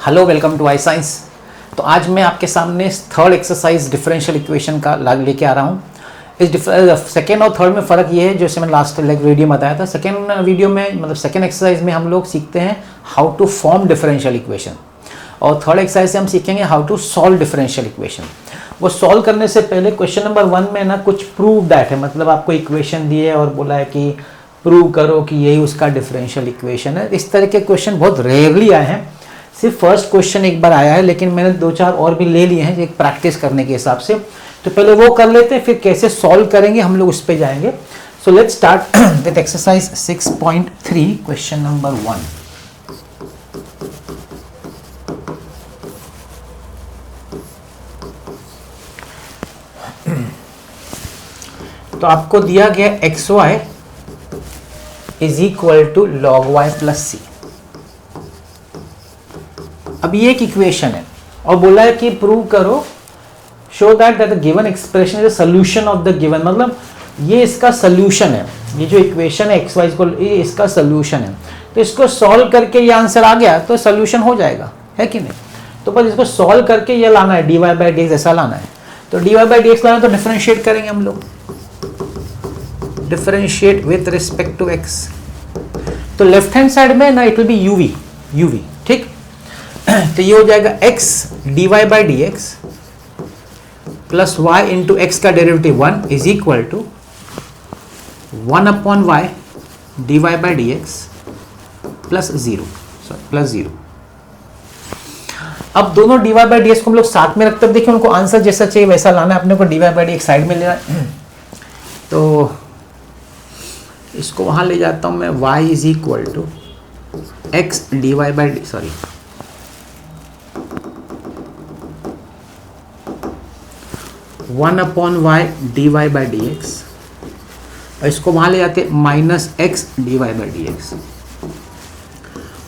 Hello, welcome to I science. तो आज मैं आपके सामने थर्ड एक्सरसाइज डिफरेंशियल इक्वेशन का लेके आ रहा हूँ। इस सेकेंड और थर्ड में फ़र्क ये है, जैसे मैंने लास्ट वीडियो में बताया था। सेकेंड वीडियो में मतलब सेकेंड एक्सरसाइज में हम लोग सीखते हैं how to form differential equation, और थर्ड एक्सरसाइज से हम सीखेंगे how to solve differential equation. वो सॉल्व करने से पहले क्वेश्चन नंबर 1 में ना कुछ प्रूव दैट है, मतलब आपको इक्वेशन दिए और बोला है कि प्रूव करो कि यही उसका डिफरेंशियल इक्वेशन है। इस तरह के क्वेश्चन बहुत रेयरली आए हैं, सिर्फ फर्स्ट क्वेश्चन एक बार आया है, लेकिन मैंने 2-4 और भी ले लिए हैं एक प्रैक्टिस करने के हिसाब से। तो पहले वो कर लेते हैं, फिर कैसे सॉल्व करेंगे हम लोग उस पर जाएंगे। So let's start with exercise 6.3 question number 1। तो आपको दिया गया x y is equal to log y plus c. अब ये एक इक्वेशन है और बोला है कि प्रूव करो, show that the given expression is a solution of the given, मतलब ये इसका सॉल्यूशन है। ये जो इक्वेशन है एक्स वाई को, ये इसका सॉल्यूशन है। तो इसको सॉल्व करके ये आंसर आ गया तो सॉल्यूशन हो जाएगा, है कि नहीं। तो बस इसको सॉल्व करके ये लाना है, d y by d x ऐसा लाना है। तो d y by d x लाना तो डिफरेंशिएट करेंगे हम लोग, differentiate with respect to x. तो लेफ्ट हैंड साइड में ना इट विल बी यूवी, ठीक। तो ये हो जाएगा x dy by d x plus y into x का derivative 1 is equal to 1 upon y d y by d x plus 0। अब दोनों dy बाई डी एक्स को हम लोग साथ में रखते हैं। देखिए उनको आंसर जैसा चाहिए वैसा लाना है, अपने को dy by d x side में लेना है। तो इसको वहां ले जाता हूं मैं, y is equal to x d y by d, sorry 1 upon y d y by d x, और इसको वहां ले जाते minus x d y by d x.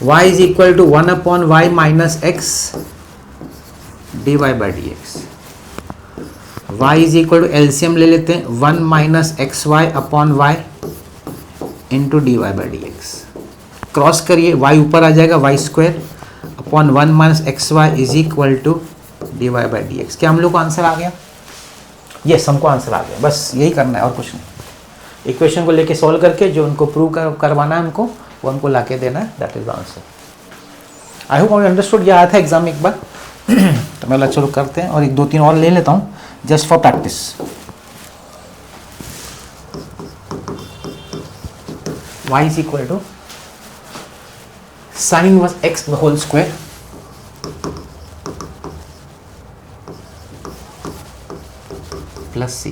Y is equal to 1 upon y minus x d y by d x. Y is equal to LCM ले लेते हैं, 1 minus x y upon y into d y by d x. Cross करिए, Y ऊपर आ जाएगा, y square upon 1 minus x y is equal to d y by d x. क्या हम लोग को आंसर आ गया? यस, हमको आंसर आ गया। बस यही करना है और कुछ नहीं। इक्वेशन को लेके सॉल्व करके जो उनको प्रूव करवाना है हमको, वो हमको ला के देना है, that is the answer. I hope you understood. ये आया था एग्जाम में एक बार। तो मैं चलो करते हैं और 1-2-3 और ले लेता हूँ just for practice. y is equal to sin inverse x the whole square plus c.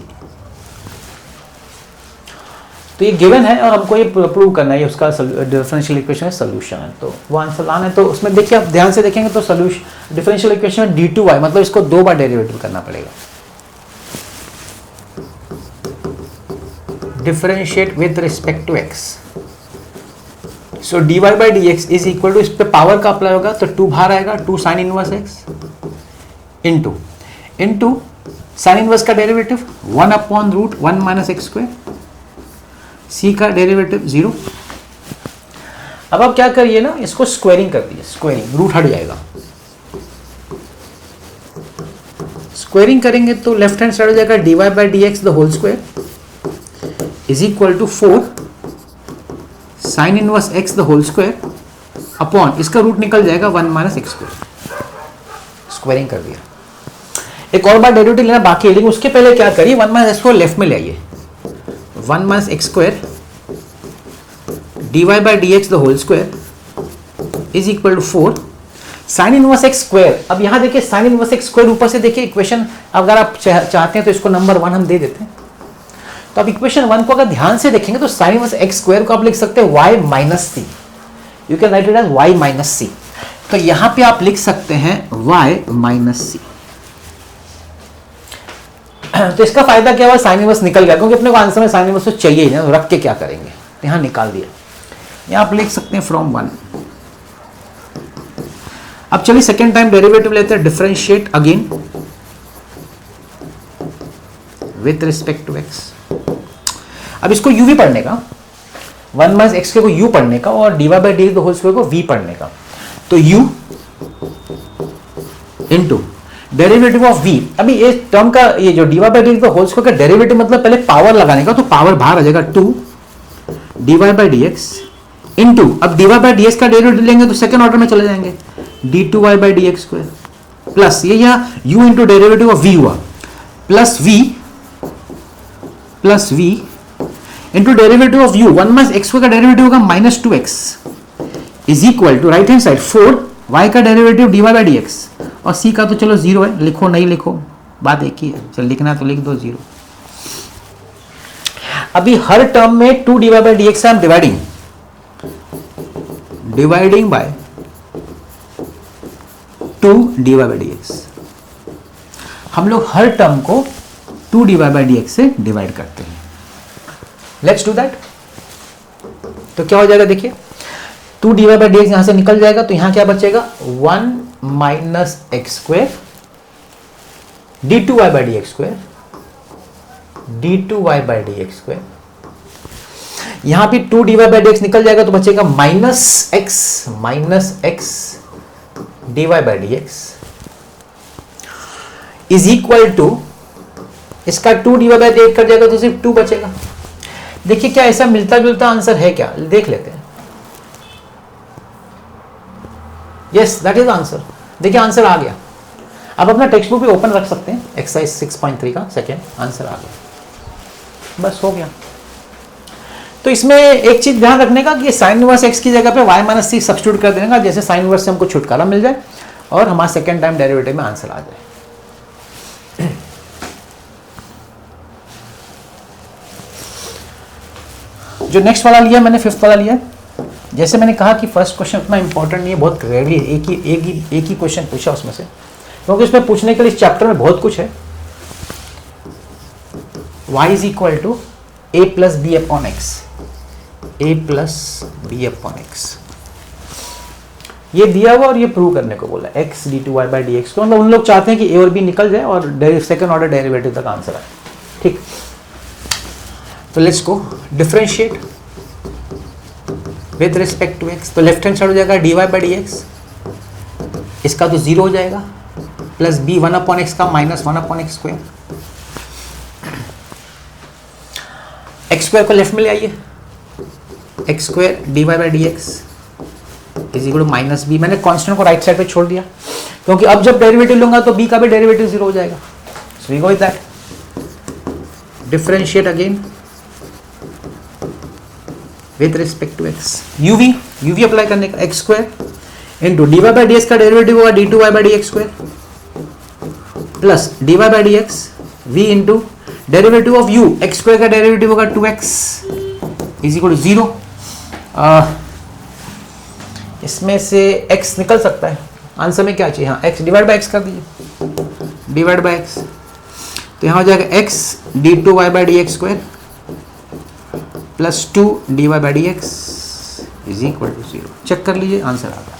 तो ये गिवन है और हमको ये प्रूव करना है, ये उसका डिफरेंशियल इक्वेशन का सॉल्यूशन है। तो वो आंसर लाना है। तो उसमें देखिए, आप ध्यान से देखेंगे तो सॉल्यूशन डिफरेंशियल इक्वेशन में d2y, मतलब इसको 2 बार डेरिवेटिव करना पड़ेगा। Differentiate with respect to x। So dy by d x is equal to, इस पे पावर का अप्लाई होगा तो 2 बाहर आएगा, 2 sine inverse x into sine inverse का derivative 1 upon root 1 minus x square, C का डेरिवेटिव 0। अब आप क्या करिए ना, इसको स्क्वायरिंग कर दीजिए, स्क्वायरिंग, रूट हट जाएगा। स्क्वायरिंग करेंगे तो लेफ्ट हैंड साइड हो जाएगा dy by d x the whole square is equal to 4 sine inverse x the whole square upon, इसका रूट निकल जाएगा 1 माइनस एक्स स्क्वायर। स्क्वायरिंग कर दिया। एक और बार डेरिवेटिव लेना बाकी है, लेकिन उसके पहले क्या करिए, 1 माइनस एक्स को लेफ्ट में ले आइए, 1 minus x square d y by d x the whole square is equal to 4 sine inverse x square. अब यहां देखिए साइन इनवर्स एक्स स्क्वायर ऊपर से देखिए इक्वेशन, अगर आप चाहते हैं तो इसको नंबर 1 हम दे देते हैं। तो अब इक्वेशन 1 को अगर ध्यान से देखेंगे तो साइन इनवर्स एक्स स्क्वायर को आप लिख सकते हैं y minus c, you can write it as y minus c. तो यहां पे आप लिख सकते हैं y माइनस सी। तो इसका फायदा क्या हुआ, साइन इनवर्स निकल गया, क्योंकि अपने को आंसर में साइन इनवर्स तो चाहिए ही ना, तो रख के क्या करेंगे, यहां निकाल दिया। यहां आप लिख सकते हैं फ्रॉम 1। अब चलिए सेकेंड टाइम डेरिवेटिव लेते हैं, differentiate again with respect to x. अब इसको u भी पढ़ने का, 1 माइनस एक्स को u पढ़ने का, और dy by d x the whole square को v पढ़ने का। तो u into derivative of v। अभी ये टर्म का ये जो dy by d whole square का डेरिवेटिव मतलब पहले पावर लगाने का, तो पावर बाहर आ जाएगा 2 dy by d x into, अब dy बाई डी एक्स का डेरिवेटिव लेंगे तो सेकंड ऑर्डर में चले जाएंगे, d2y by d x square plus ये यहाँ u into derivative of v हुआ plus v into derivative of u, 1 minus x का डेरिवेटिव होगा minus 2x is equal to right hand side 4 y का derivative dy by d x, और c का तो चलो 0 है, लिखो नहीं लिखो बात एक ही है, चल लिखना तो लिख दो 0। अभी हर टर्म में 2 dy by d x I am dividing by 2 dy by d x. हम लोग हर टर्म को 2 dy बाई डी एक्स से डिवाइड करते हैं। Let's do that. तो क्या हो जाएगा देखिए, 2 dy बाई डी एक्स यहां से निकल जाएगा, तो यहां क्या बचेगा 1 minus x square d2y by d x square, d2y by d x square. यहां भी 2 dy बाई डी एक्स निकल जाएगा तो बचेगा minus x dy by d x is equal to, इसका 2 dy बाई डी एक्स कर जाएगा तो सिर्फ 2 बचेगा। देखिए क्या ऐसा मिलता जुलता आंसर है क्या, देख लेते हैं। Yes that is answer. देखिए आंसर आ गया। अब अपना टेक्स्ट बुक भी ओपन रख सकते हैं, एक्सरसाइज 6.3 का सेकेंड आंसर आ गया, बस हो गया। तो इसमें एक चीज ध्यान रखने का कि साइन इनवर्स एक्स की जगह पे y माइनस सी सब्स्टिट्यूट कर देने का, जैसे साइन इनवर्स से हमको छुटकारा मिल जाए और हमारा सेकेंड टाइम डेरिवेटिव में आंसर आ जाए। जो नेक्स्ट वाला लिया मैंने, फिफ्थ वाला लिया, जैसे मैंने कहा कि फर्स्ट क्वेश्चन उतना इंपॉर्टेंट नहीं है, बहुत रेयरली एक ही क्वेश्चन पूछा उसमें से, क्योंकि उसमें पूछने के लिए इस चैप्टर में बहुत कुछ है। y is equal to a plus b upon x, a plus b upon x, ये दिया हुआ और ये प्रूव करने को बोला x d2y by d x को, मतलब उन लोग चाहते हैं कि a और b निकल जाए और सेकंड ऑर्डर डेरिवेटिव तक आंसर आए। ठीक, तो let's go differentiate with respect to x। तो लेफ्ट हैंड साइड हो जाएगा dy बाई डी एक्स, इसका तो 0 हो जाएगा, प्लस b 1 अपॉन एक्स का minus 1 upon x square, x square को लेफ्ट में ले आइए, x square dy by d x is equal to minus b। मैंने कांस्टेंट को राइट साइड पे छोड़ दिया, क्योंकि अब जब डेरिवेटिव लूंगा तो b का भी डेरिवेटिव 0 हो जाएगा। So we go with that, differentiate again with respect to x, uv apply करने का, x square into dy by d x का डेरिवेटिव होगा d2y by d x square plus dy by d x v into derivative of u, x square का derivative होगा 2x is equal to 0। इसमें से x निकल सकता है, answer में क्या चाहिए, हाँ x डिवाइड बाई एक्स कर दीजिए, डिवाइड बाई एक्स, तो यहाँ हो जाएगा x d2y by d x square plus 2 dy by d x is equal to 0। Check कर लीजिए आंसर आ गया।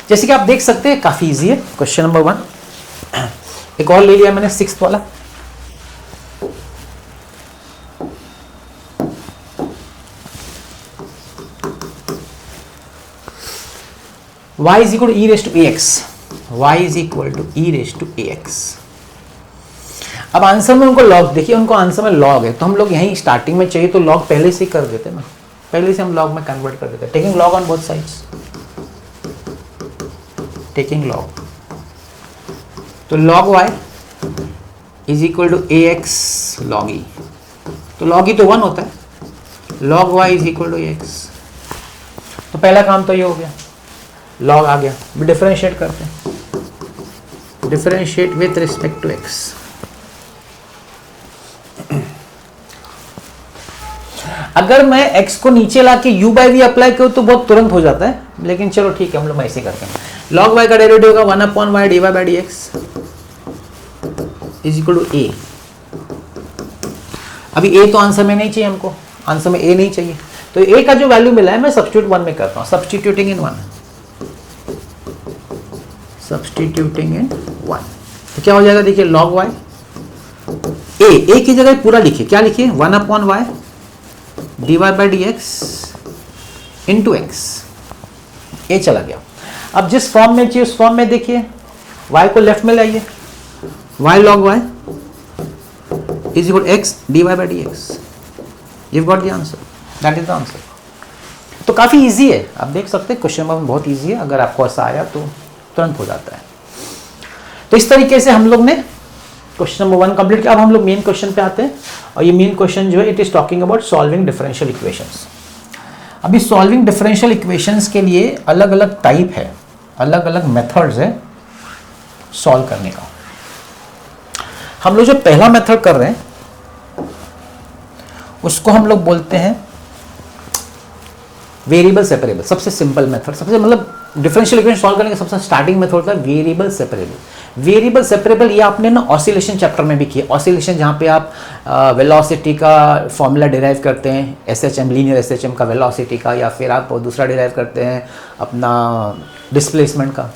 जैसे कि आप देख सकते हैं काफी इजी है क्वेश्चन नंबर 1। एक और ले लिया मैंने, 6th वाला, y is equal to e raise to ax, y is equal to e raise to ax। अब आंसर में उनको लॉग, देखिए उनको आंसर में लॉग है, तो हम लोग यहीं स्टार्टिंग में चाहिए तो लॉग पहले से ही कर देते ना, पहले से हम लॉग में कन्वर्ट कर देते, taking log on both sides, taking log, तो log y is equal to ax log e, तो log e तो 1 होता है, log y is equal to ax, तो पहला काम तो ये हो गया, log आ गया। डिफरेंशिएट करते हैं, differentiate with respect to x। अगर मैं x को नीचे लाके u बाई वी अप्लाई करूं तो बहुत तुरंत हो जाता है, लेकिन चलो ठीक है हम लोग ऐसे करते हैं। log y का डेरिवेटिव होगा 1 upon y dy by d x is equal to a। अभी a तो आंसर में नहीं चाहिए हमको, आंसर में a नहीं चाहिए, तो a का जो वैल्यू मिला है मैं सब्स्टिट्यूट 1 में करता हूं, सब्स्टिट्यूटिंग इन 1, सब्स्टिट्यूटिंग इन 1, तो क्या हो जाएगा देखिए log y, a की जगह पूरा लिखिए, क्या लिखिए 1 upon y dy by d x into x, a चला गया। अब जिस फॉर्म में चाहिए उस फॉर्म में देखिए, y को लेफ्ट में लाइए, y log y is equal to x dy by dx. You've got the answer. That is the answer. तो काफ़ी इजी है, आप देख सकते हैं क्वेश्चन में बहुत इजी है, अगर आपको ऐसा आया तो तुरंत हो जाता है। तो इस तरीके से हम लोग ने क्वेश्चन नंबर 1 कंप्लीट किया। अब हम लोग मेन क्वेश्चन पे आते हैं, और ये मेन क्वेश्चन जो है it is talking about solving differential equations. अभी सॉल्विंग डिफरेंशियल इक्वेशंस के लिए अलग अलग टाइप है, अलग अलग मेथड्स है सॉल्व करने का। हम लोग जो पहला मेथड कर रहे हैं उसको हम लोग बोलते हैं वेरिएबल सेपरेबल। सबसे सिंपल मेथड, सबसे मतलब डिफरेंशियल इक्वेशन सॉल्व करने का सबसे स्टार्टिंग मेथड होता है वेरिएबल सेपरेबल। वेरिएबल सेपरेबल ये आपने ना ऑसिलेशन चैप्टर में भी किया। ऑसिलेशन जहाँ पे आप वेलोसिटी का फॉर्मूला डिराइव करते हैं, एसएचएम, लीनियर एसएचएम का वेलोसिटी का, या फिर आप दूसरा डिराइव करते हैं अपना डिस्प्लेसमेंट का,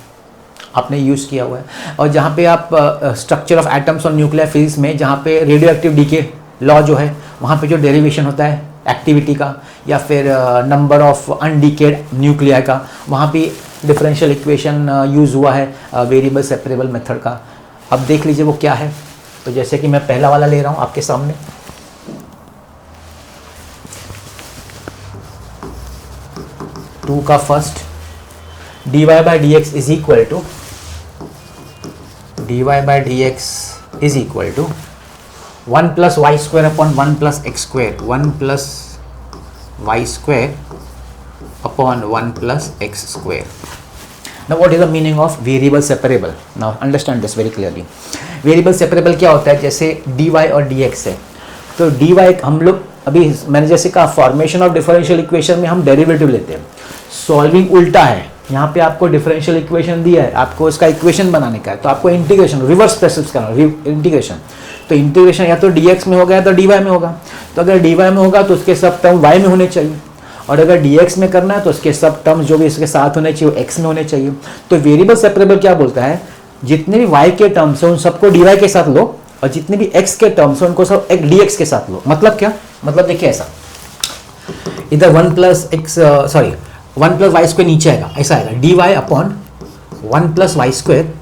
आपने यूज़ किया हुआ है। और जहाँ पे आप स्ट्रक्चर ऑफ एटम्स और न्यूक्लियर फिजिक्स में जहाँ पे रेडियो एक्टिव डीके लॉ जो है वहाँ पे जो डेरिवेशन होता है एक्टिविटी का, या फिर नंबर ऑफ अनडीकेड न्यूक्लियर का, वहाँ पे डिफरेंशियल इक्वेशन यूज़ हुआ है वेरिएबल सेपरेबल मेथड का। अब देख लीजिए वो क्या है। तो जैसे कि मैं पहला वाला ले रहा हूँ आपके सामने, टू का first dy by dx is equal to dy by dx is equal to 1 plus y square upon 1 plus x square, 1 plus y square upon 1 plus x square. Now what is the meaning of variable separable? Now understand this very clearly. Variable separable क्या होता है? जैसे dy और dx है, तो dy हम लोग अभी मैंने जैसे कहा फॉर्मेशन ऑफ डिफरेंशियल इक्वेशन में हम डेरिवेटिव लेते हैं। सॉल्विंग उल्टा है, यहाँ पे आपको डिफरेंशियल इक्वेशन दिया है, आपको इसका इक्वेशन बनाने का है, तो आपको इंटीग्रेशन रिवर्स प्रोसेस करना, इंटीग्रेशन। तो इंटीग्रेशन या तो dx में होगा या तो dy में होगा। तो अगर dy में होगा तो उसके सब टर्म y में होने चाहिए, और अगर dx में करना है तो उसके सब टर्म्स जो भी इसके साथ होने चाहिए वो x में होने चाहिए। तो वेरिएबल सेपरेबल क्या बोलता है, जितने भी y के टर्म्स हैं उन सबको dy के साथ लो, और जितने भी x के टर्म्स हैं उनको सब dx के साथ लो। मतलब क्या, मतलब देखिए ऐसा, इधर 1 प्लस y स्क्वायर नीचे आएगा, ऐसा आएगा dy upon 1 plus y square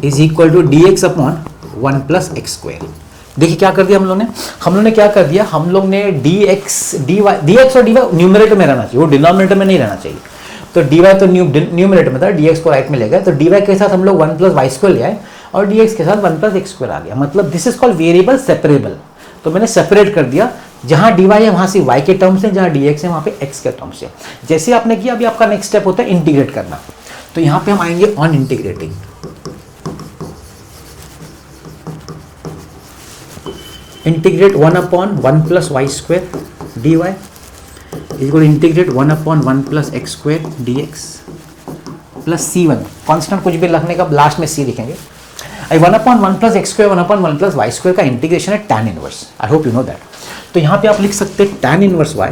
is equal to dx upon 1 plus x square. देखिए क्या कर दिया हम लोग ने क्या कर दिया, हम लोग ने dx और dy न्यूमरेटर में रहना चाहिए, वो डिनोमिनेटर में नहीं रहना चाहिए। तो dy तो न्यूमरेटर में था, dx को राइट में ले गए, तो dy के साथ हम लोग 1 प्लस वाई स्क्वायर ले आए और dx के साथ 1 प्लस एक्स स्क्वायर आ गया। मतलब this is called variable separable. तो मैंने सेपरेट कर दिया, जहां dy है वहां से y के टर्म्स है, जहां dx है वहां पे x के टर्म्स है। जैसे आपने किया, अभी आपका नेक्स्ट स्टेप होता है इंटीग्रेट करना। तो यहां पे हम आएंगे on integrating. Integrate 1 upon 1 plus y square dy equal integrate 1 upon 1 plus x square dx plus c1, constant कुछ भी रखने का लास्ट में c लिखेंगे। 1 upon 1 plus x square 1 upon 1 plus y square का इंटीग्रेशन है tan inverse. I hope you know that. तो यहाँ पे आप लिख सकते हैं tan inverse y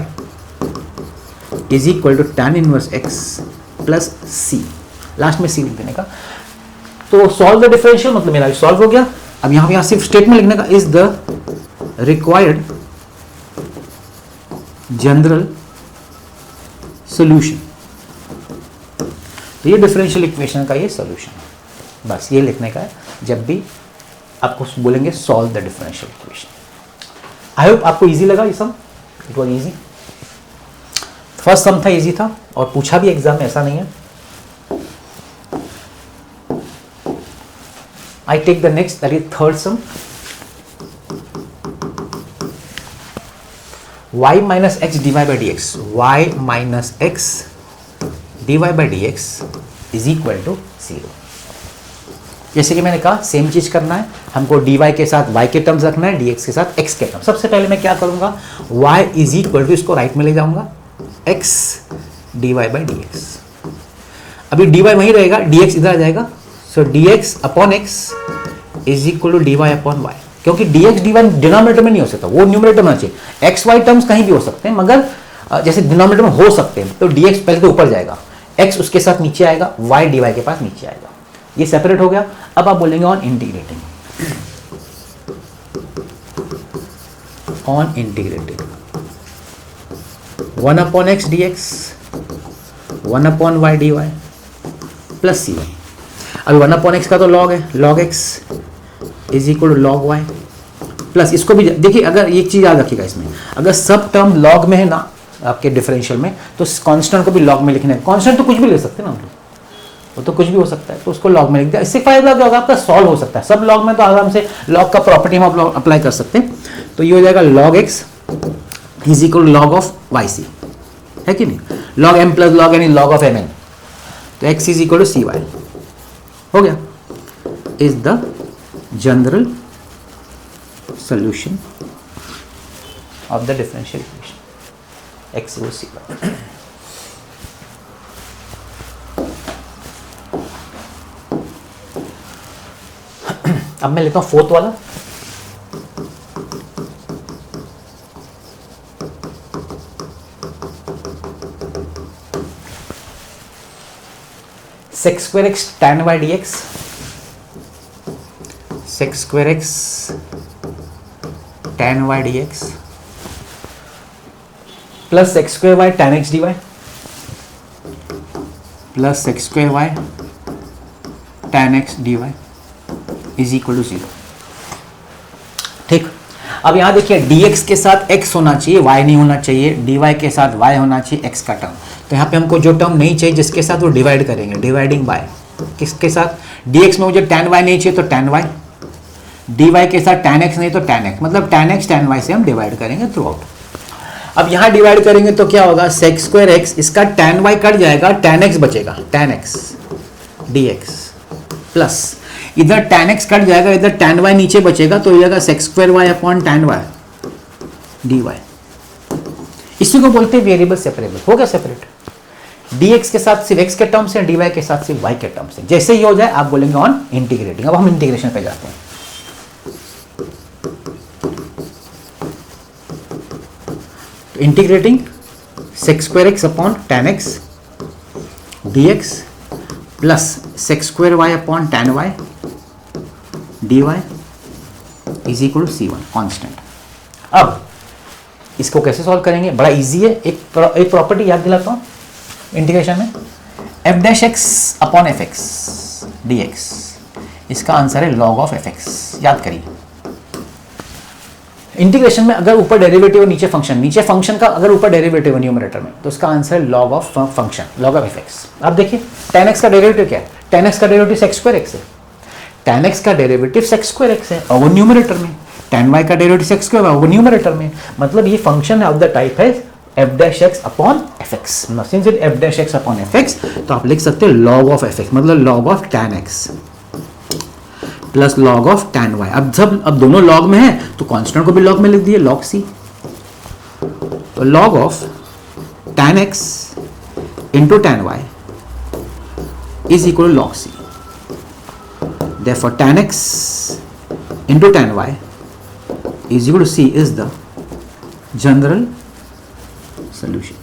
is equal to tan inverse x plus c, last में c लिख देने का। तो सॉल्व द डिफरेंशियल मतलब मेरा सॉल्व हो गया। अब यहाँ सिर्फ स्टेटमेंट लिखने का, is the required general solution. तो ये डिफरेंशियल इक्वेशन का ये सोल्यूशन है, बस ये लिखने का है जब भी आपको बोलेंगे solve the differential equation. I hope आपको इजी लगा ये सम, इट वॉज इजी। फर्स्ट सम था, इजी था, और पूछा भी एग्जाम में, ऐसा नहीं है। I take the next, that is third sum. y minus x dy by dx, y minus x dy by dx is equal to 0। जैसे कि मैंने कहा सेम चीज करना है हमको, dy के साथ y के टर्म्स रखना है, dx के साथ x के टर्म्स। सबसे पहले मैं क्या करूंगा, y इज इक्वल टू, इसको राइट में ले जाऊंगा, x dy by dx। अभी dy वहीं रहेगा, dx इधर आ जाएगा, so dx upon x is equal to dy upon y। क्योंकि dx dy डिनोमिनेटर में नहीं हो सकता, वो न्यूमरेटर में होना चाहिए। x y टर्म्स कहीं भी हो सकते हैं, मगर जैसे डिनोमिनेटर में हो सकते हैं, तो dx पहले तो ऊपर जाएगा, x उसके साथ नीचे आएगा, y dy के पास नीचे आएगा। ये सेपरेट हो गया। अब आप बोलेंगे on integrating, on integrating 1 upon x dx 1 upon y dy plus c y. अभी 1/x का तो लॉग है, log x is equal to log y plus, इसको भी देखिए, अगर एक चीज़ याद रखिएगा इसमें, अगर सब टर्म लॉग में है ना आपके डिफरेंशियल में, तो कांस्टेंट को भी लॉग में लिखना है। कांस्टेंट तो कुछ भी ले सकते हैं ना हम लोग, वो तो कुछ भी हो सकता है, तो उसको लॉग में लिख दिया। इससे फायदा क्या होगा, आपका सॉल्व हो सकता है। सब लॉग में तो आराम से लॉग का प्रॉपर्टी हम अप्लाई कर सकते हैं। तो ये हो जाएगा log x is equal log of y c, है कि नहीं, लॉग एम प्लस लॉग यानी लॉग ऑफ एम एन, तो x is equal to c y हो गया, is the general solution of the differential equation x equals c y। अब मैं लेता हूं फोर्थ वाला, sec square x tan y dx, sec square x tan y dx plus sec square y tan x dy plus sec square y tan x dy is equal to 0। ठीक, अब यहां देखिए dx के साथ x होना चाहिए, y नहीं होना चाहिए, dy के साथ y होना चाहिए, x का टर्म। तो यहाँ पे हमको जो टर्म नहीं चाहिए जिसके साथ वो डिवाइड करेंगे, डिवाइडिंग बाय किसके साथ, dx में मुझे tan y नहीं चाहिए तो tan y, dy के साथ tan x नहीं तो tan x, मतलब tan x tan y से हम डिवाइड करेंगे थ्रू आउट। अब यहां डिवाइड करेंगे तो क्या होगा, sec स्क्वायर x, इसका tan y कट जाएगा, tan x बचेगा, tan x dx प्लस इधर tan x कट जाएगा, इधर tan y नीचे बचेगा, तो हो जाएगा sec square y upon tan y dy। इसी को बोलते हैं वेरिएबल सेपरेबल। हो गया सेपरेट, dx के साथ सिर्फ x के टर्म से, dy के साथ सिर्फ y के टर्म से। जैसे ही हो जाए आप बोलेंगे ऑन इंटीग्रेटिंग। अब हम इंटीग्रेशन पे जाते हैं। Integrating sec square x upon tan x dx plus sec square y upon tan y dy is equal to c1 constant. अब इसको कैसे सॉल्व करेंगे, बड़ा इजी है। एक प्रॉपर्टी याद दिलाता हूं इंटीग्रेशन में, f dash x upon f x dx, इसका आंसर है log ऑफ fx। याद करिए, इंटीग्रेशन में अगर ऊपर डेरिवेटिव नीचे फंक्शन का अगर ऊपर डेरिवेटिव न्यूमरेटर में, तो उसका आंसर है log of function, log of fx। अब देखिए tan x का डेरिवेटिव क्या है, tan x का डेरिवेटिव sec स्क्वायर x है, tan x का डेरिवेटिव sec स्क्वायर x है और वो न्यूमरेटर में, tan y का डेरिवेटिव sec स्क्वायर है वो न्यूमरेटर में, मतलब ये फंक्शन ऑफ द टाइप है f dash x upon fx। Since it f dash x upon fx, तो आप लिख सकते हैं log ऑफ fx, मतलब log of tan x plus log of tan y। अब दोनों log में है तो कांस्टेंट को भी log में लिख दिए, log c। तो log of tan x into tan y is equal to log c। Therefore tan x into tan y is equal to c is the general solution।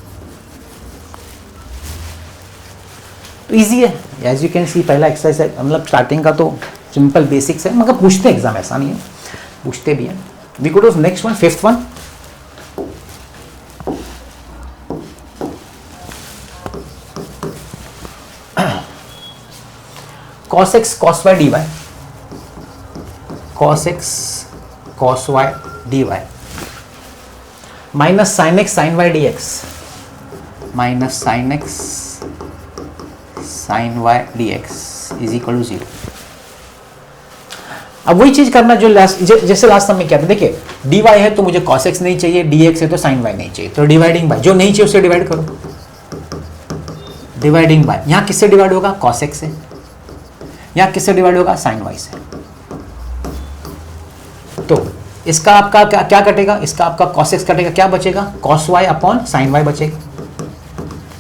तो इजी है, as you can see पहला exercise है, मतलब starting का तो simple basics है, मगर पूछते एग्जाम, ऐसा नहीं है, पूछते भी हैं। We go to next one, fifth one. cos x cos y dy, cos x cos y dy minus sin x sin y dx, minus sin x sin y dx is equal to 0। अब वही चीज करना जो जैसे last time में क्या था, देखिए dy है तो मुझे cos x नहीं चाहिए, dx है तो sin y नहीं चाहिए, तो डिवाइडिंग बाय, जो नहीं चाहिए उससे डिवाइड करो, डिवाइडिंग बाय। यहां किससे डिवाइड होगा, cos x से, यहां किससे डिवाइड होगा, sin y से। तो इसका आपका क्या कटेगा, इसका आपका cos x कटेगा, क्या बचेगा, cos y upon sin y बचेगा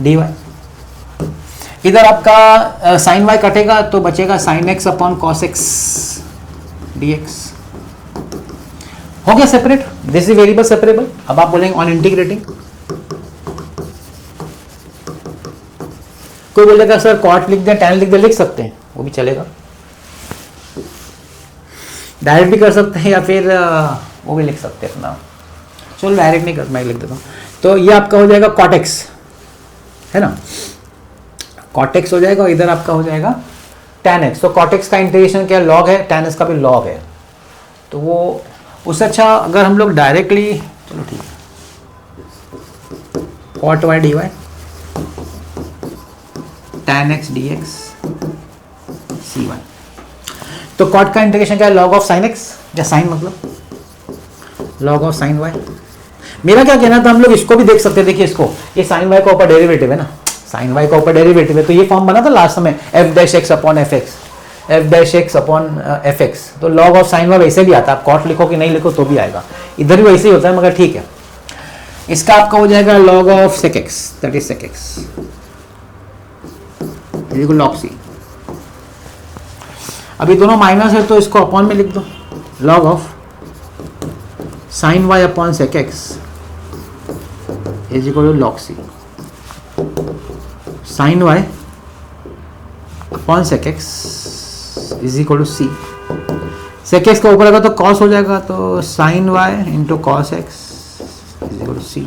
dy। इधर आपका sin y कटेगा तो बचेगा sin x upon cos x dx। हो गया separate, this is variable separable. अब आप बोलेंगे ऑन इंटीग्रेटिंग, कोई बोलेगा सर cot लिख दे, tan लिख दे, लिख सकते हैं, वो भी चलेगा, डायरेक्ट भी कर सकते हैं या फिर वो भी लिख सकते हैं अपना। चलो डायरेक्ट नहीं कर, मैं लिख देता हूँ। तो ये आपका हो जाएगा cot x, है ना, कॉट एक्स हो जाएगा और इधर आपका हो जाएगा tan x। तो कॉट एक्स का इंटीग्रेशन क्या लॉग है, tan x का भी लॉग है। तो वो उससे अच्छा अगर हम लोग डायरेक्टली, चलो ठीक है, cot y d y tan x dx c1। तो कॉट का इंटीग्रेशन क्या है, लॉग ऑफ साइन x या साइन मतलब लॉग ऑफ साइन y। मेरा क्या कहना था, हम लोग इसको भी देख सकते हैं। देखिए इसको, ये साइन y का ऊपर डेरिवेटिव है ना, साइन y का ऊपर डेरिवेटिव है, तो ये फॉर्म बना था लास्ट समय f dash x upon f x, F dash x upon f x. तो लॉग ऑफ साइन y वैसे भी आता है, आप कॉट लिखो कि नहीं लिखो तो भी आएगा, इधर भी वैसे ही होता है, मगर ठीक है। इसका आपका हो जाएगा log of sec x, that is sec x, देखो लॉग सी। अभी दोनों माइनस है तो इसको अपॉन में लिख दो, log of sine y upon sec x is equal to log c, sine y upon sec x is equal to c. Sec x का ऊपर आएगा तो कॉस हो जाएगा, तो sine y into cos x is equal to c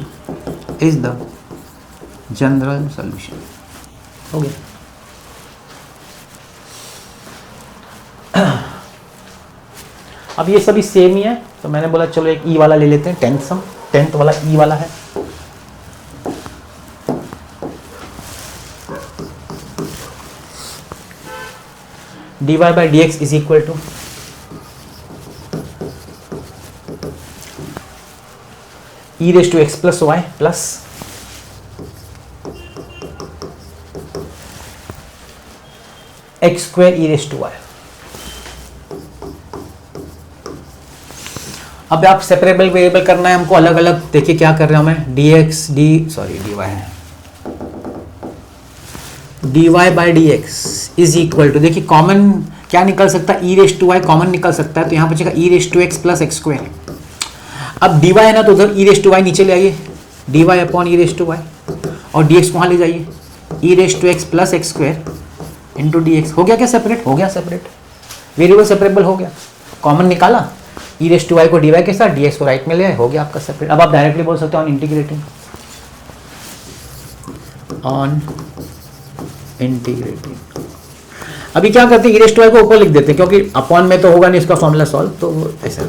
is the general solution. हो गया। अब ये सभी सेम ही है, तो मैंने बोला चलो एक ई वाला ले लेते हैं, टेंथ सम, टेंथ वाला ई वाला है। dy by dx is equal to e raised to x plus y plus x square e raised to y। अब आप सेपरेबल वेरिएबल करना है हमको अलग अलग। देखिए क्या कर रहे हैं हमें, dx dy है, dy by d x is equal to, देखिए कॉमन क्या निकल सकता है, e raise to y common निकल सकता है, तो यहाँ बचेगा e raise to x plus x square. अब dy है ना, तो उधर ई रेस टू वाई नीचे ले आइए, dy upon e raise to y, और dx को वहाँ ले जाइए, e raise to x plus x square into d x. हो गया क्या सेपरेट, हो गया सेपरेट, वेरिएबल सेपरेबल हो गया, कॉमन निकाला, ई रेस टू वाई को dy के साथ dx को राइट में ले आए, हो गया आपका सेपरेट। अब आप डायरेक्टली बोल सकते हो ऑन इंटीग्रेटिंग, ऑन इंटीग्रेटिंग। अभी क्या करते हैं, ई रेस टू वाई को ऊपर लिख देते हैं, क्योंकि अपॉन में तो होगा नहीं इसका फॉर्मूला सॉल्व, तो ऐसा।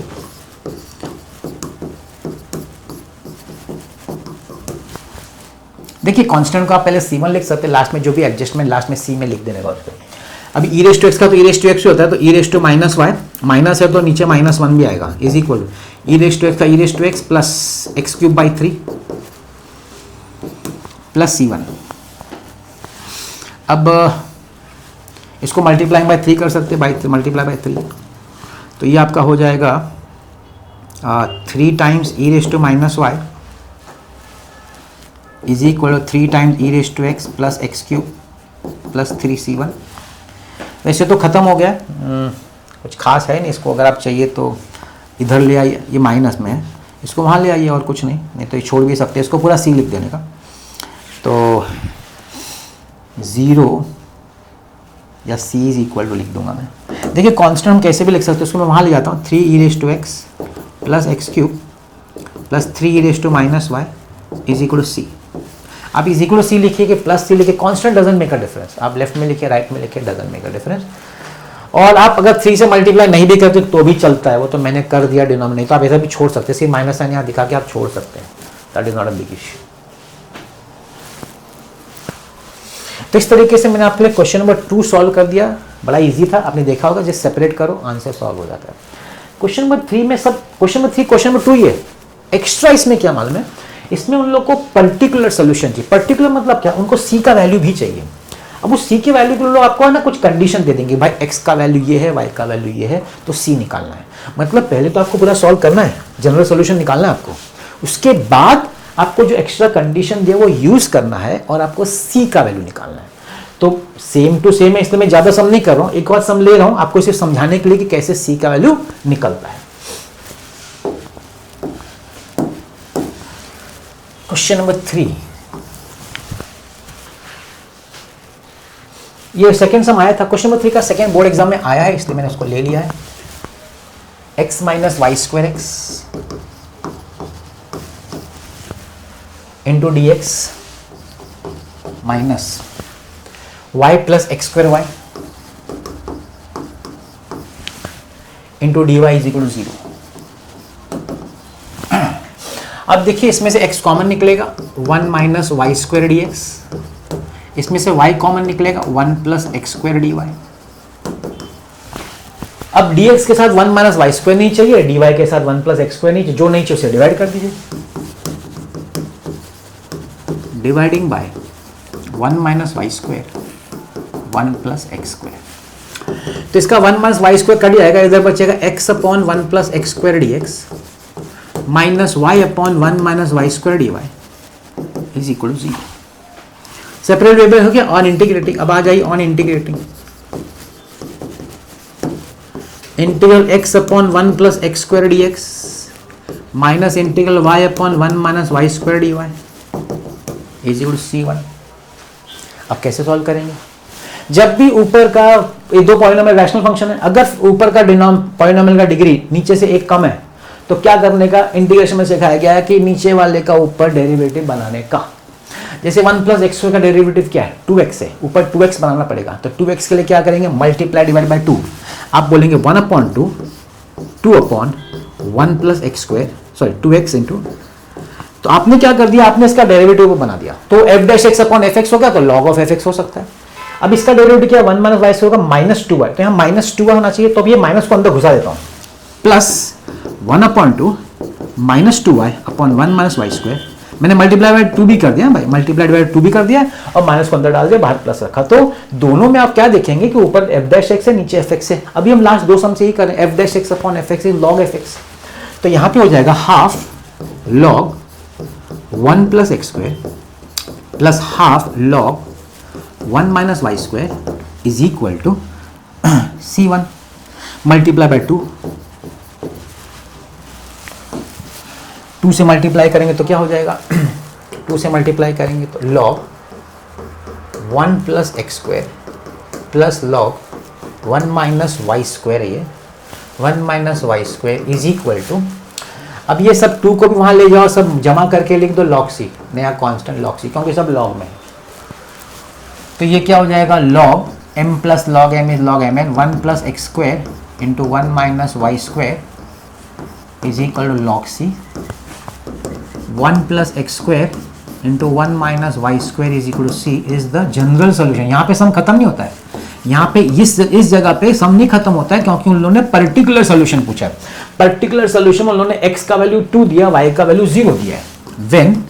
देखिए कांस्टेंट को आप पहले c1 लिख सकते हैं, लास्ट में जो भी एडजस्टमेंट लास्ट में c में लिख देने का उसको। अभी ई रेस टू एक्स का तो ई रेस टू एक्स होता है, तो e raise to minus y, minus है तो नीचे माइनस वन भी आएगा, is equal to e raise to x का e raise to x plus x cube by 3 plus c1। अब इसको मल्टीप्लाइंग बाय 3 कर सकते हैं, बाई मल्टीप्लाई बाय 3, तो ये आपका हो जाएगा 3 times e raise to minus y is equal to 3 times e raise to x plus x cube plus 3c1। वैसे तो ख़त्म हो गया, कुछ खास है नहीं, इसको अगर आप चाहिए तो इधर ले आइए, ये माइनस में है, इसको वहाँ ले आइए और कुछ नहीं, नहीं तो ये छोड़ भी सकते हैं, इसको पूरा c लिख देने का। तो 0 या c इज इक्वल टू लिख दूंगा मैं। देखिए कांस्टेंट हम कैसे भी लिख सकते हैं, उसको मैं वहाँ ले जाता हूँ, 3 e raise to x plus x cube plus 3 e raise to minus y is equal to c. आप इज इक्वल टू सी लिखिए कि प्लस सी लिखिए, constant doesn't make a difference, आप लेफ्ट में लिखिए राइट में लिखिए, डजंट मेक अ डिफरेंस। और आप अगर 3 से मल्टीप्लाई नहीं भी करते तो भी चलता है, वो तो मैंने कर दिया डिनोमिनेटर, तो आप ऐसा भी छोड़ सकते हैं, सिर्फ माइनस साइन यहाँ दिखा के आप छोड़ सकते हैं, that is not a big issue. तो इस तरीके से मैंने आपके लिए क्वेश्चन नंबर 2 सॉल्व कर दिया, बड़ा इजी था, आपने देखा होगा, जस्ट सेपरेट करो आंसर सॉल्व हो जाता है। क्वेश्चन नंबर 3 में सब, क्वेश्चन नंबर 3 क्वेश्चन नंबर 2 ही है, एक्स्ट्रा इसमें क्या मालूम है, इसमें उन लोग को पर्टिकुलर सोल्यूशन चाहिए। पर्टिकुलर मतलब क्या, उनको सी का वैल्यू भी चाहिए। अब उस सी के वैल्यू के लोग आपको है ना कुछ कंडीशन दे देंगे, भाई एक्स का वैल्यू ये है, वाई का वैल्यू ये है, तो सी निकालना है। मतलब पहले तो आपको पूरा सॉल्व करना है, जनरल सोल्यूशन निकालना है आपको, उसके बाद आपको जो एक्स्ट्रा कंडीशन दिए वो यूज करना है और आपको सी का वैल्यू निकालना है। तो सेम टू सेम है, इसलिए मैं ज्यादा सम नहीं कर रहा हूं, एक बार सम ले रहा हूं आपको इसे समझाने के लिए कि कैसे सी का वैल्यू निकलता है। क्वेश्चन नंबर 3, ये सेकंड सम आया था, क्वेश्चन नंबर 3 का सेकंड बोर्ड एग्जाम में आया है, इसलिए मैंने उसको ले लिया है। x minus y square x into d x minus y plus x square y into d y is equal to 0। अब देखिए इसमें से x कॉमन निकलेगा 1 minus y square d x, इसमें से y कॉमन निकलेगा 1 plus x square d y. अब dx के साथ 1 माइनस वाई स्क्वायर नहीं चाहिए, dy के साथ 1 प्लस एक्स स्क्वायर नहीं चाहिए, जो नहीं चाहिए उसे डिवाइड कर दीजिए, dividing by 1 minus y square 1 plus x square. तो इसका 1 माइनस वाई स्क्वायर कट जाएगा, इधर बचेगा x upon 1 plus x square d x minus y upon 1 minus y square d y is equal to 0। Separate variable हो गया on integrating. अब आ जाइए on integrating, integral x upon 1 plus x square d x minus integral y upon 1 minus y square d y is equal to C1। अब कैसे solve करेंगे? जब भी ऊपर का ये दो पॉलिनोमियल रैशनल फंक्शन है, अगर ऊपर का पॉलिनोमियल का डिग्री नीचे से एक कम है तो क्या करने का, इंटीग्रेशन में सिखाया गया है कि नीचे वाले का ऊपर डेरिवेटिव बनाने का। जैसे 1 प्लस एक्स का डेरिवेटिव क्या है 2x है, ऊपर 2x बनाना पड़ेगा, तो 2x के लिए क्या करेंगे मल्टीप्लाई डिवाइड बाय 2। आप बोलेंगे 1 upon 2 upon 1 plus x square sorry 2x into, तो आपने क्या कर दिया, आपने इसका डेरिवेटिव बना दिया, तो f dash x upon f x होगा तो log ऑफ एफ एक्स हो सकता है। अब इसका डेरिवेटिव क्या 1 माइनस वाई होगा माइनस 2y, तो यहाँ माइनस 2y होना चाहिए, तो अब ये माइनस को अंदर घुसा देता हूँ, plus 1 upon 2 minus 2y upon 1 minus y square, मैंने मल्टीप्लाई बाय 2 भी कर दिया भाई, मल्टीप्लाई बाय 2 भी कर दिया और माइनस को अंदर डाल दिया, बाहर प्लस रखा। तो दोनों में आप क्या देखेंगे कि ऊपर f डैश x है नीचे f x है। अभी हम लास्ट दो सम से ही करें, f dash x upon f x is log f x, तो यहाँ पे हो जाएगा half log 1 plus x square plus half log 1 minus y square is equal to C1 multiply by 2 से मल्टीप्लाई करेंगे तो क्या हो जाएगा 2 से मल्टीप्लाई करेंगे तो log 1 plus x square plus log 1 minus y square, ये 1 minus y square is equal to, अब ये सब 2 को भी वहाँ ले जाओ, सब जमा करके लिख दो log c, नया कांस्टेंट log c, क्योंकि सब log में है। तो ये क्या हो जाएगा log m plus log m is log mn 1 plus x square into 1 minus y square is equal to log c 1 plus x square into 1 minus y square is equal to c is the general solution. यहाँ पे सम खत्म नहीं होता है, यहाँ पे इस जगह पे सम नहीं खत्म होता है, क्योंकि उन लोगों ने पर्टिकुलर सोल्यूशन पूछा है। पर्टिकुलर सोल्यूशन उन लोगों ने x का वैल्यू 2 दिया, y का वैल्यू 0 दिया है। When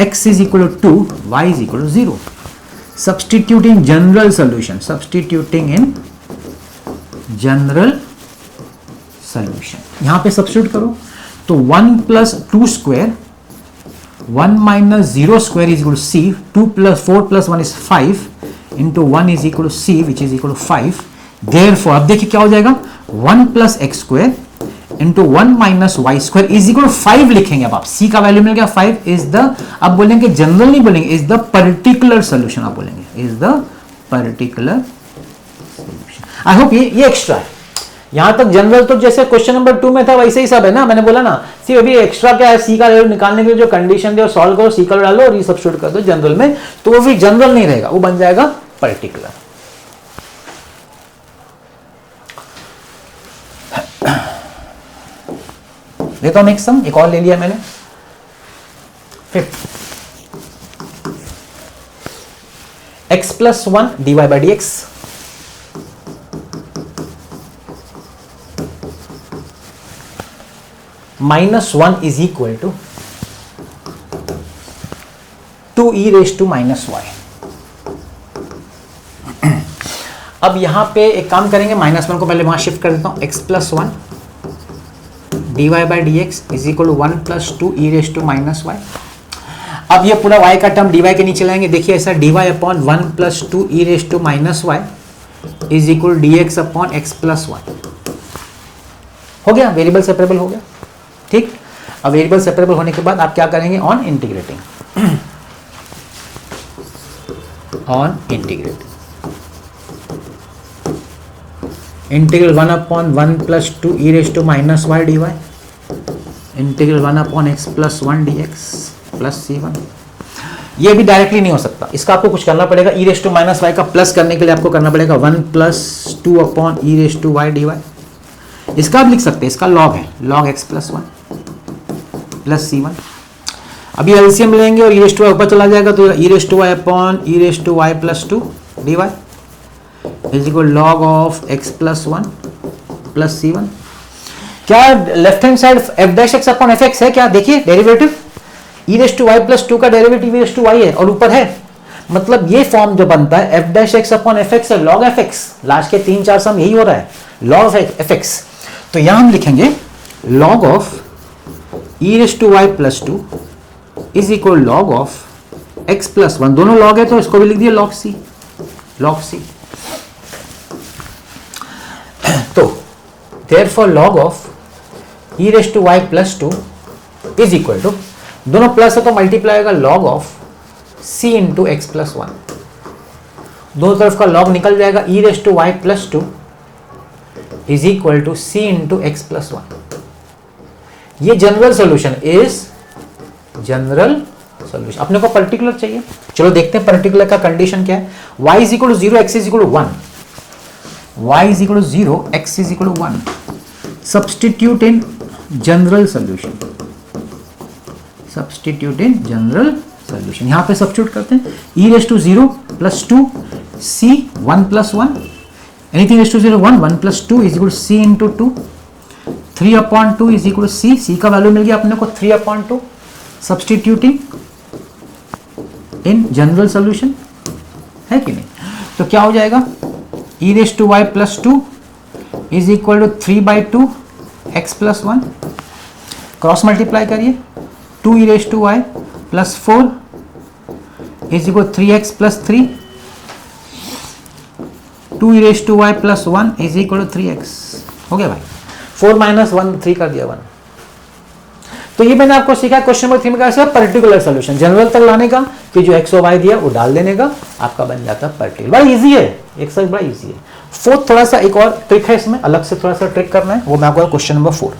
x is equal to 2 y is equal to 0, substituting general solution, substituting in general solution, यहाँ पे सब्स्टिट्यूट करो तो 1 plus 2 square 1 minus 0 square is equal to c, 2 plus 4 plus 1 is 5 into 1 is equal to c which is equal to 5। Therefore अब देखिए क्या हो जाएगा 1 plus x square into 1 minus y square is equal to 5 लिखेंगे। अब आप सी का value मिल गया 5 इज द, अब बोलेंगे जनरल नहीं बोलेंगे, इज द पर्टिकुलर सोल्यूशन, आप बोलेंगे is the particular solution. I hope ये एक्स्ट्रा है। यहां तक जनरल तो जैसे क्वेश्चन नंबर 2 में था वैसे ही सब है ना, मैंने बोला ना सी अभी एक्स्ट्रा क्या है, सी का वैल्यू निकालने के लिए जो कंडीशन दे सॉल्व करो, सी का डालो और रीसब्स्टिट्यूट कर दो जनरल में, तो वो भी जनरल नहीं रहेगा, वो बन जाएगा पर्टिकुलर। देखो नेक्स्ट सम एक और ले लिया मैंने, fifth x plus 1 dy by d x minus 1 is equal to 2 e raise to minus y. अब यहां पे एक काम करेंगे, माइनस 1 को पहले वहां शिफ्ट कर देता हूं, x plus 1 dy by d x is equal to 1 plus 2 e raise to minus y. अब ये पूरा y का टर्म dy के नीचे लाएंगे, देखिए ऐसा dy upon 1 plus 2 e raise to minus y is equal dx upon x plus 1 हो गया, वेरिएबल सेपरेबल हो गया। ठीक, अब वेरिएबल सेपरेबल होने के बाद आप क्या करेंगे, on integrating, on integrating integral 1 upon 1 plus 2 e raise to minus y d y integral 1 upon x plus 1 dx plus c1। ये भी डायरेक्टली नहीं हो सकता, इसका आपको कुछ करना पड़ेगा। E raise to minus y का प्लस करने के लिए आपको करना पड़ेगा 1 + 2 अपॉन e raise to y d y. इसका आप लिख सकते हैं, इसका लॉग है, log x plus 1 plus C1। अभी एलसीएम लेंगे और ई रेस टू वाई ऊपर चला जाएगा तो e raise to y upon e raise to y plus 2 d y is equal log of x plus 1 plus C1। क्या left hand side f dash x upon f x है क्या? देखिए derivative e raise to y plus 2 का derivative e raise to y है और ऊपर है, मतलब ये फॉर्म जो बनता है F dash x upon f x है लॉग एफ एक्स। लास्ट के 3-4 सम यही हो रहा है, लॉग एफ एक्स। तो यहां हम लिखेंगे log of e raise to y plus 2 is equal log of x plus 1, दोनों लॉग है तो इसको भी लिख दिया लॉग सी, लॉग सी। तो therefore log of e raise to y plus 2 is equal to, दोनों प्लस है तो मल्टीप्लाई होगा log of c into x plus 1, दोनों तरफ का लॉग निकल जाएगा। E raise to y plus 2 is equal to c into x plus 1। ये general solution is general solution. अपने को पर्टिकुलर चाहिए, चलो देखते हैं पर्टिकुलर का कंडीशन क्या है। y is equal to 0 x is equal to 1, y is equal to 0 x is equal to 1। Substitute in general solution, substitute in general solution. यहां पे सब्सटीट्यूट करते हैं e raise to 0 plus 2 c 1 plus 1, anything raise to 0 1, 1 plus 2 is equal to c into 2, 3 upon 2 is equal to c का value मिल गया अपने को 3 upon 2। Substituting in general solution है कि नहीं, तो क्या हो जाएगा e raise to y plus 2 is equal to 3/2 x plus 1, cross multiply करिए 2 e raise to y plus 4 is equal 3x plus 3, 2 e raise to y plus 1 is equal to 3x। हो गया भाई, 4 माइनस 1 3 कर दिया 1। तो ये मैंने आपको सीखा क्वेश्चन नंबर 3 में कैसे पर्टिकुलर सॉल्यूशन जनरल तक लाने का, कि जो एक्स और वाई दिया वो डाल देने का, आपका बन जाता है पर्टिकुलर। बड़ा इजी है, एक्सरसाइज बड़ा इजी है। फोर्थ थोड़ा सा एक और ट्रिक है, इसमें अलग से थोड़ा सा ट्रिक करना है, वो मैं आपको क्वेश्चन नंबर 4।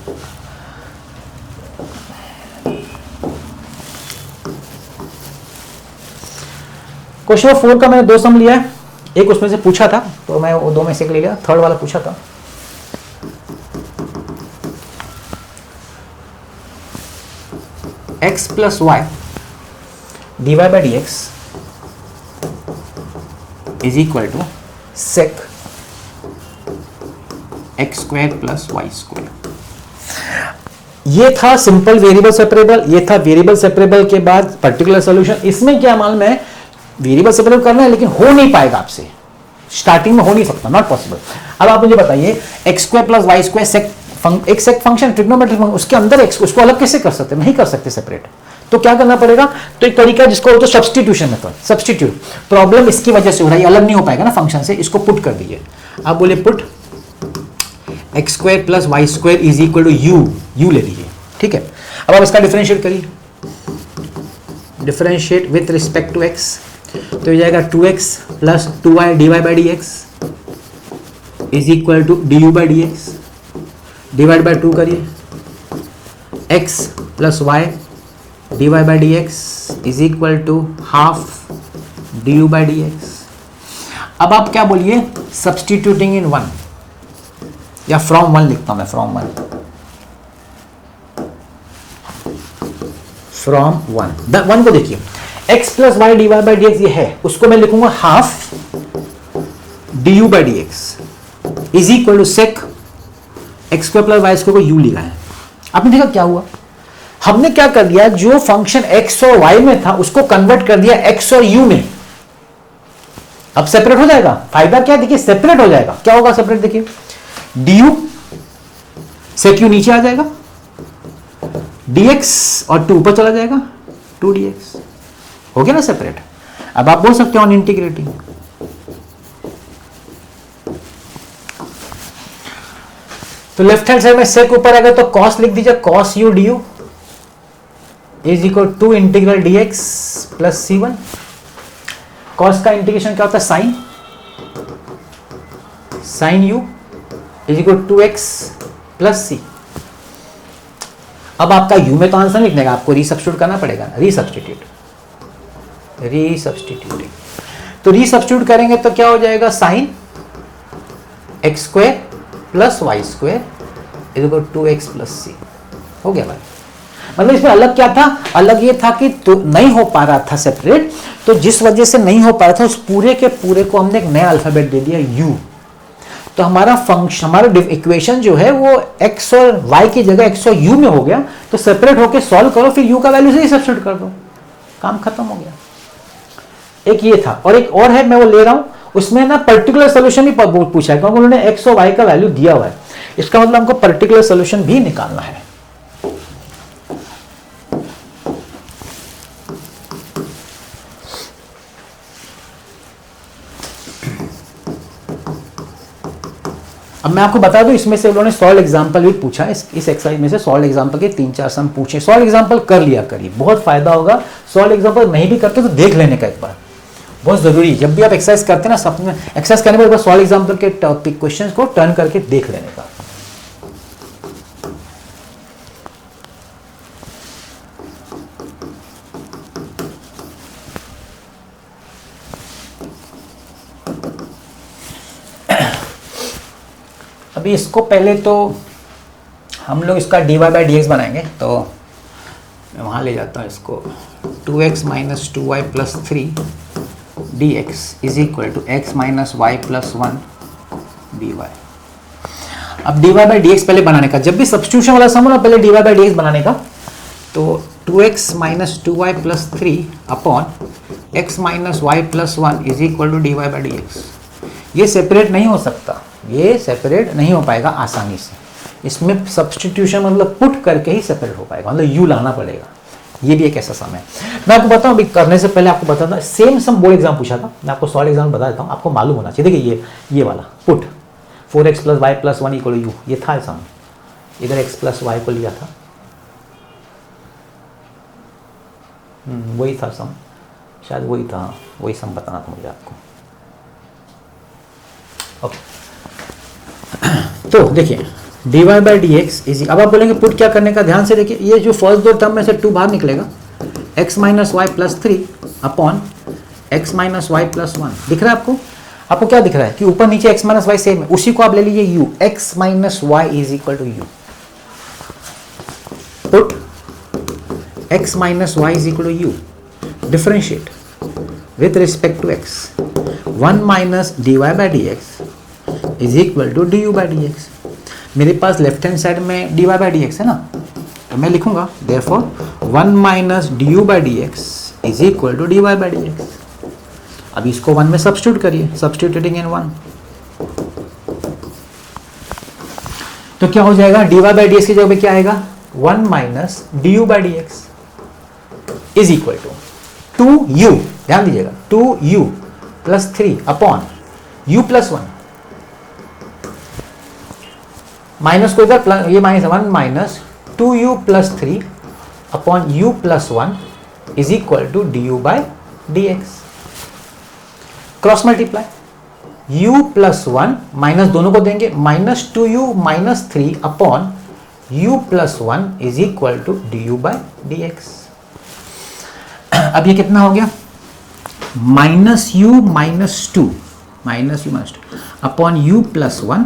क्वेश्चन नंबर 4 का मैंने 2 सम लिया है, एक उसमें से पूछा था तो मैं वो 2 में से ले लिया, थर्ड वाला पूछा था। x plus y d y by d x is equal to sec x square plus y square. ये था सिंपल वेरिएबल सेपरेबल, ये था वेरिएबल सेपरेबल के बाद पर्टिकुलर सॉल्यूशन। इसमें क्या मालूम है, वेरिएबल सेपरेबल करना है लेकिन हो नहीं पाएगा आपसे, स्टार्टिंग में हो नहीं सकता, नॉट पॉसिबल। अब आप मुझे बताइए x square plus y square sec एक सेक फंक्शन ट्रिग्नोमेट्रिक फंक्शन, उसके अंदर एक्स उसको अलग कैसे कर सकते हैं, नहीं कर सकते सेपरेट। तो क्या करना पड़ेगा, तो एक तरीका जिसको बोलते हैं सब्स्टिट्यूशन मेथड, सब्स्टिट्यूट। प्रॉब्लम इसकी वजह से हो रहा है, अलग नहीं हो पाएगा ना फंक्शन से, इसको पुट कर दीजिए। आप बोले put x square plus y square is equal to u ले लीजिए, ठीक है। अब आप इसका डिफरेंशिएट करिए, differentiate with respect to x, तो ये जाएगा 2x plus 2y d y by d x is equal to d u by d x, divide by 2 करिए, x plus y d y by d x is equal to half d u by d x. अब आप क्या बोलिए, substituting इन 1 या from 1 लिखता हूं मैं, from 1 को देखिए, x plus y d y by d x ये है, उसको मैं लिखूंगा half d u by d x is equal to sec x square plus y square को यू लिखा है। आपने देखा क्या हुआ, हमने क्या कर दिया, जो फंक्शन x और y में था उसको कन्वर्ट कर दिया x और u में। अब सेपरेट हो जाएगा, फायदा क्या, देखिए सेपरेट हो जाएगा। क्या होगा सेपरेट, देखिए du sec u नीचे आ जाएगा, dx और 2 ऊपर चला जाएगा, 2dx हो गया ना सेपरेट। अब आप बोल सकते हो ऑन इंटीग्रेटिंग, तो लेफ्ट हैंड साइड में सेक ऊपर आएगा तो कॉस लिख दीजिए, cos u d u is equal to integral d x plus c one. Cos का इंटीग्रेशन क्या होता है, sine, sine u is equal to x plus c. अब आपका यू में तो आंसर लिखने का, आपको रीसब्स्टिट्यूट करना पड़ेगा, रीसब्स्टिट्यूट रीसब्स्टिट्यूटिंग, तो रीसब्स्टिट्यूट करेंगे तो क्या हो जाएगा, sine x square plus y square is equal to x plus c. हो गया भाई। मतलब इसमें अलग क्या था, अलग ये था कि तो नहीं हो पा रहा था सेपरेट, तो जिस वजह से नहीं हो पा रहा था उस पूरे के पूरे को हमने एक नया अल्फाबेट दे दिया u। तो हमारा फंक्शन, हमारा इक्वेशन जो है वो x और y की जगह x और u में हो गया। तो सेपरेट होके सॉल्व करो, फिर u का वैल्यू से ही सब्स्टिट्यूट कर दो, काम खत्म हो गया। एक ये था, और एक और है, मैं वो ले रहा हूं, उसमें ना पर्टिकुलर सोल्यूशन भी पूछा है, क्योंकि उन्होंने x और y का वैल्यू दिया हुआ है। इसका मतलब हमको पर्टिकुलर सोल्यूशन भी निकालना है। अब मैं आपको बता दूं, इसमें से उन्होंने सॉल्व एग्जांपल भी पूछा है। इस एक्सरसाइज में से सॉल्व एग्जांपल के 3-4 सम पूछे। सॉल्व एग्जांपल कर लिया करिए, बहुत फायदा होगा। सॉल्व एग्जांपल नहीं भी करते तो देख लेने का एक बार, बहुत जरूरी है। जब भी आप एक्सरसाइज करते हैं ना, सब में एक्सरसाइज करने के बाद सॉल्व एग्जांपल के टॉपिक क्वेश्चंस को टर्न करके देख लेने का। अभी इसको पहले तो हम लोग इसका dy बाई डी एक्स बनाएंगे, तो मैं वहाँ ले जाता हूँ इसको। 2x minus 2y plus 3 d x is equal to x minus y plus 1 dy। अब dy बाई डी एक्स पहले बनाने का, जब भी सब्स्टिट्यूशन वाला सम हो ना, पहले dy बाई डी एक्स बनाने का। तो 2x minus 2y plus 3 upon x minus y plus 1 is equal to dy by d x. ये सेपरेट नहीं हो सकता, ये सेपरेट नहीं हो पाएगा आसानी से। इसमें सब्स्टिट्यूशन मतलब पुट करके ही सेपरेट हो पाएगा, मतलब यू लाना पड़ेगा। ये भी एक ऐसा सम है। मैं आपको बताऊं, अभी करने से पहले आपको बताता, सेम सम बोर्ड एग्जाम पूछा था, मैं आपको सॉल्व एग्जाम बता देता हूँ, आपको मालूम होना चाहिए। देखिए ये वाला put 4x plus y plus 1 equal u, ये था सम। इधर x प्लस वाई को लिया था, वही था सम, शायद वही था, वही सम बताना था मुझे आपको। ओके, तो देखिए dy by d x is, अब आप बोलेंगे पुट क्या करने का, ध्यान से देखिए। ये जो फर्स्ट दो टर्म में से 2 बाहर निकलेगा, x minus y plus 3 upon x minus y plus 1। दिख रहा है आपको? आपको क्या दिख रहा है कि ऊपर नीचे x माइनस वाई सेम है, उसी को आप ले लीजिए u, x minus y is equal to u. Put x minus y is equal to u, differentiate with respect to x, 1 minus dy by d x is equal to d u by d x. मेरे पास left hand side में dy by d x है ना, तो मैं लिखूंगा therefore 1 minus d u by d x is equal to dy by d x. अब इसको 1 में सब्स्टिट्यूट करिए, सब्स्टिट्यूटिंग इन 1, तो क्या हो जाएगा, dy बाई डी एक्स की जगह पे क्या आएगा, 1 minus d u by d x is equal to 2u, ध्यान दीजिएगा, 2u plus 3 upon u plus 1, minus को इधर, ये minus 1 minus 2u plus 3 upon u plus 1 is equal to d u by d x. Cross multiply, u plus 1 minus दोनों को देंगे, minus 2u minus 3 upon u plus 1 is equal to d u by d x. अब ये कितना हो गया, minus u minus 2 upon u plus 1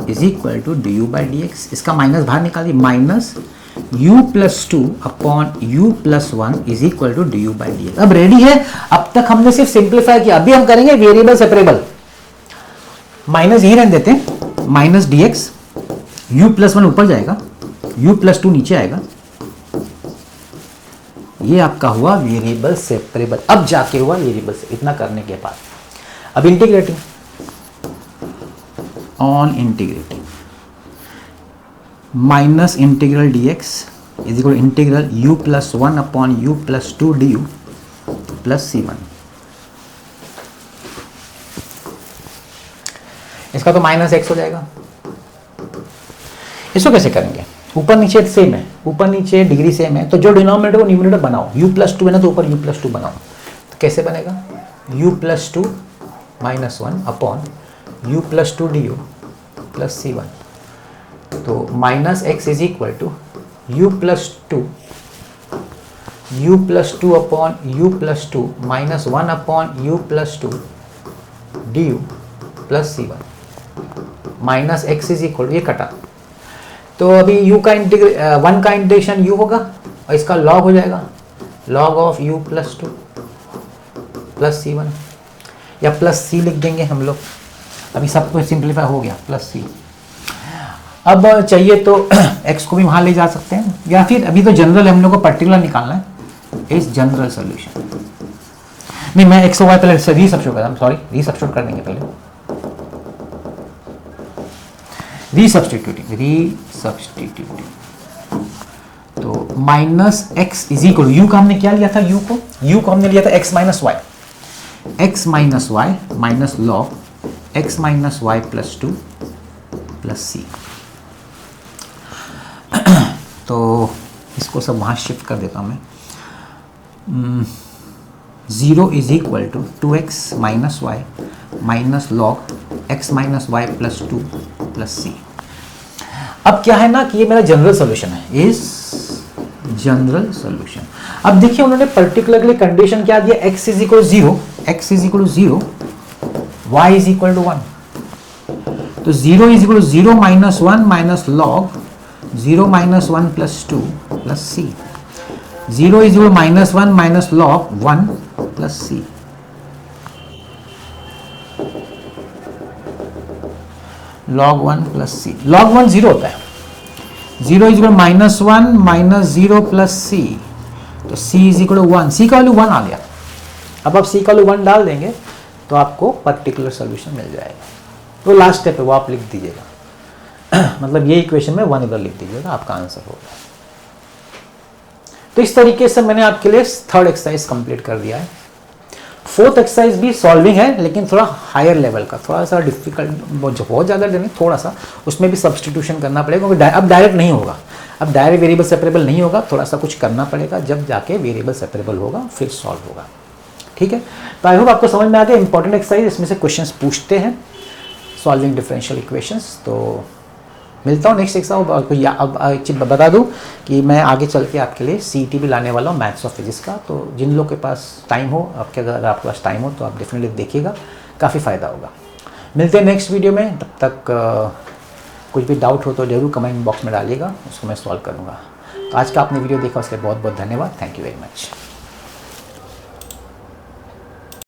is equal to d u by d x. इसका minus बाहर निकालिए, minus u plus 2 upon u plus 1 is equal to d u by d x. अब ready है, अब तक हमने सिर्फ सिंप्लीफाई किया, अभी हम करेंगे वेरिएबल सेपरेबल। माइनस यही रहने देते हैं, minus D x, you plus 1 ऊपर जाएगा, यू प्लस 2 नीचे आएगा, ये आपका हुआ वेरिएबल सेपरेबल। अब जाके हुआ वेरिएबल से, इतना करने के बाद अब integrating, on integrating, minus integral d x is equal integral you plus 1 upon u plus 2 d u plus C1। इसका तो माइनस एक्स हो जाएगा। इसको कैसे करेंगे, ऊपर नीचे सेम है, ऊपर नीचे डिग्री सेम है, तो जो डिनोमिनेटर को न्यूमरेटर बनाओ, u प्लस 2 है ना, तो ऊपर u प्लस 2 बनाओ। तो कैसे बनेगा, u plus 2 minus 1 upon u plus 2 d u plus C1। तो minus x is equal to u plus 2 u plus two upon u plus two minus 1 upon u plus two d u plus c one minus x is equal, ये कटा तो अभी u का one का integration u होगा और इसका log हो जाएगा log of u plus two plus c one, या प्लस सी लिख देंगे हम लोग, अभी सब कुछ सिंप्लीफाई हो गया प्लस सी। अब चाहिए तो x को भी वहाँ ले जा सकते हैं, या फिर अभी तो जनरल हम लोग को पर्टिकुलर निकालना है, इस जनरल सोल्यूशन नहीं, मैं x और y पहले रीसब्स्टिट्यूट कर रहा हूँ, सॉरी रीसब्स्टिट्यूट कर देंगे पहले, रीसब्स्टिट्यूटिंग तो minus x is equal, you का हमने क्या लिया था, u को हमने लिया था x minus y, x minus y minus log x minus y plus two plus c. तो इसको सब वहाँ शिफ्ट कर देता हूँ मैं, 0 is equal to 2x minus y minus log x minus y plus two plus c. अब क्या है ना कि ये मेरा जनरल सोल्यूशन है, इस जनरल सोल्यूशन। अब देखिए उन्होंने पर्टिकुलरली कंडीशन क्या दिया, x is equal 0, x is equal 0, y is equal to 1, तो 0 is equal 0 minus 1 minus log 0 minus 1 plus 2 plus c, 0 is equal minus 1 minus log 1 plus c, log 1 plus c, log 1 0 होता है, 0 is equal minus 1 minus 0 plus c, तो c is equal 1, c का value 1 आ गया। अब आप c का value 1 डाल देंगे तो आपको पर्टिकुलर सोल्यूशन मिल जाएगा। तो लास्ट स्टेप है वो आप लिख दीजिएगा मतलब ये इक्वेशन में 1 इधर लिख दीजिएगा, आपका आंसर होगा। तो इस तरीके से मैंने आपके लिए थर्ड एक्सरसाइज कंप्लीट कर दिया है। फोर्थ एक्सरसाइज भी सॉल्विंग है लेकिन थोड़ा हायर लेवल का, थोड़ा सा डिफिकल्ट, बहुत ज़्यादा नहीं, थोड़ा सा उसमें भी सब्सटीट्यूशन करना पड़ेगा क्योंकि अब डायरेक्ट नहीं होगा, अब डायरेक्ट वेरिएबल सेपरेबल नहीं होगा, थोड़ा सा कुछ करना पड़ेगा, जब जाके वेरिएबल सेपरेबल होगा फिर सॉल्व होगा। ठीक है, तो आई होप आपको समझ में आ गया। इंपॉर्टेंट एक्सरसाइज, इसमें से क्वेश्चंस पूछते हैं सॉल्विंग डिफरेंशियल इक्वेशंस। तो मिलता हूँ नेक्स्ट एक्सरसाइज। अब एक चीज़ बता दूँ कि मैं आगे चल के आपके लिए CET भी लाने वाला हूँ मैथ्स और फिजिक्स का, तो जिन लोगों के पास टाइम हो, अगर आपके पास टाइम हो तो आप डेफिनेटली देखिएगा, काफ़ी फ़ायदा होगा। मिलते हैं नेक्स्ट वीडियो में, तब तक कुछ भी डाउट हो तो जरूर कमेंट बॉक्स में डालिएगा, उसको मैं सॉल्व करूँगा। तो आज का आपने वीडियो देखा उसके लिए बहुत बहुत धन्यवाद, थैंक यू वेरी मच।